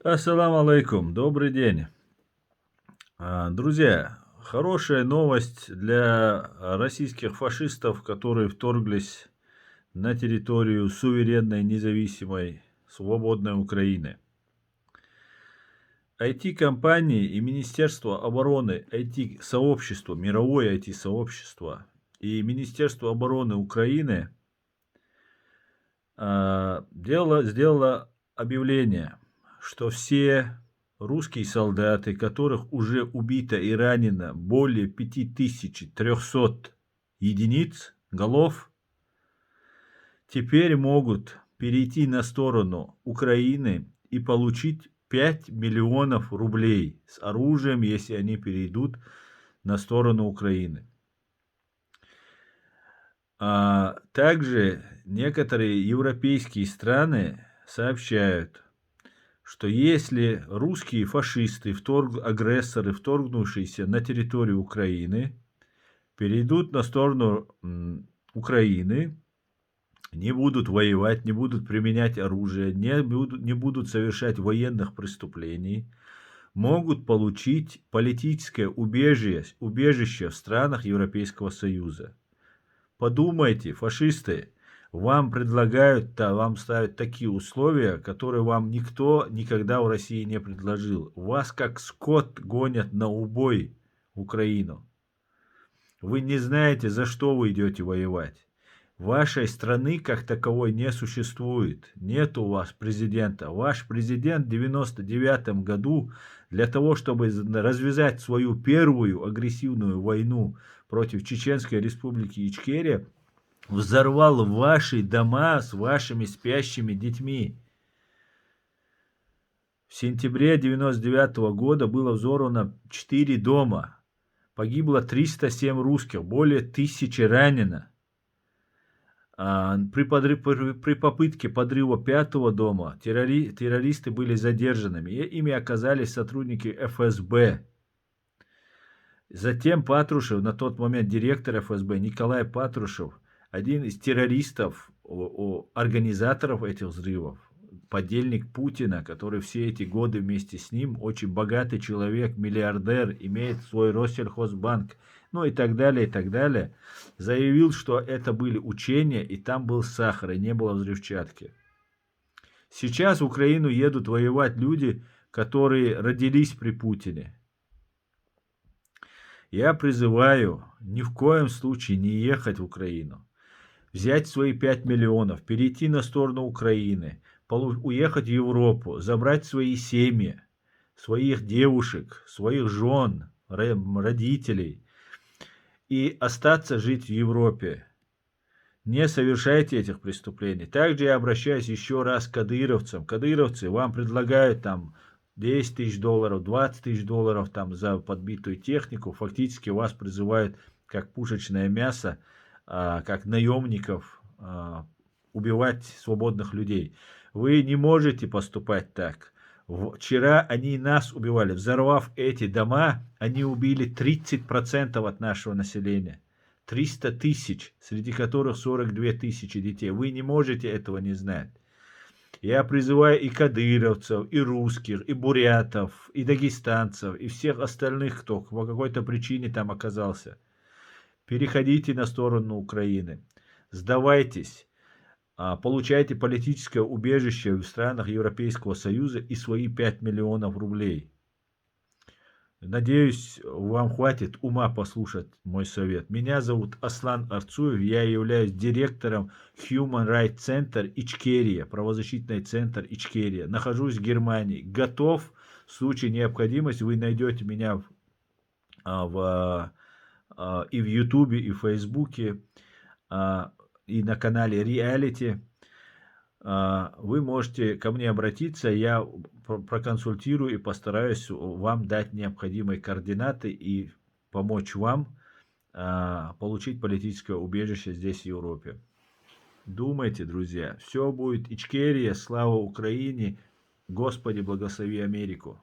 Ассаламу алейкум, добрый день. Друзья, хорошая новость для российских фашистов, которые вторглись на территорию суверенной, независимой, свободной Украины. IT-компании и Министерство обороны, IT-сообщество, мировое IT-сообщество и Министерство обороны Украины сделало объявление, что все русские солдаты, которых уже убито и ранено более 5300 единиц, голов, теперь могут перейти на сторону Украины и получить 5 миллионов рублей с оружием, если они перейдут на сторону Украины. Также некоторые европейские страны сообщают, что если русские фашисты, агрессоры, вторгнувшиеся на территорию Украины, перейдут на сторону Украины, не будут воевать, не будут применять оружие, не будут совершать военных преступлений, могут получить политическое убежище в странах Европейского Союза. Подумайте, фашисты, вам предлагают, вам ставят такие условия, которые вам никто никогда в России не предложил. Вас как скот гонят на убой в Украину. Вы не знаете, за что вы идете воевать. Вашей страны как таковой не существует. Нет у вас президента. Ваш президент в 1999 году для того, чтобы развязать свою первую агрессивную войну против Чеченской республики Ичкерия, взорвал ваши дома с вашими спящими детьми. В сентябре 1999 года было взорвано 4 дома. Погибло 307 русских, более 1000 ранено. При попытке подрыва 5-го дома террористы были задержанными, и ими оказались сотрудники ФСБ. Затем Патрушев, на тот момент директор ФСБ, Николай Патрушев, один из террористов, организаторов этих взрывов, подельник Путина, который все эти годы вместе с ним, очень богатый человек, миллиардер, имеет свой Россельхозбанк, ну и так далее, заявил, что это были учения, и там был сахар, и не было взрывчатки. Сейчас в Украину едут воевать люди, которые родились при Путине. Я призываю ни в коем случае не ехать в Украину. Взять свои 5 миллионов, перейти на сторону Украины, уехать в Европу, забрать свои семьи, своих девушек, своих жен, родителей и остаться жить в Европе. Не совершайте этих преступлений. Также я обращаюсь еще раз к кадыровцам. Кадыровцы, вам предлагают там 10 тысяч долларов, 20 тысяч долларов там за подбитую технику. Фактически вас призывают как пушечное мясо, как наемников, убивать свободных людей. Вы не можете поступать так. Вчера они нас убивали. Взорвав эти дома, они убили 30% от нашего населения. 300 тысяч, среди которых 42 тысячи детей. Вы не можете этого не знать. Я призываю и кадыровцев, и русских, и бурятов, и дагестанцев, и всех остальных, кто по какой-то причине там оказался. Переходите на сторону Украины. Сдавайтесь. Получайте политическое убежище в странах Европейского Союза и свои 5 миллионов рублей. Надеюсь, вам хватит ума послушать мой совет. Меня зовут Аслан Арцуев, я являюсь директором Human Rights Center Ичкерия, правозащитный центр Ичкерия. Нахожусь в Германии. Готов, в случае необходимости, вы найдете меня и в Ютубе, и в Фейсбуке, и на канале Reality. Вы можете ко мне обратиться, я проконсультирую и постараюсь вам дать необходимые координаты и помочь вам получить политическое убежище здесь, в Европе. Думайте, друзья, все будет Ичкерия, слава Украине, Господи, благослови Америку.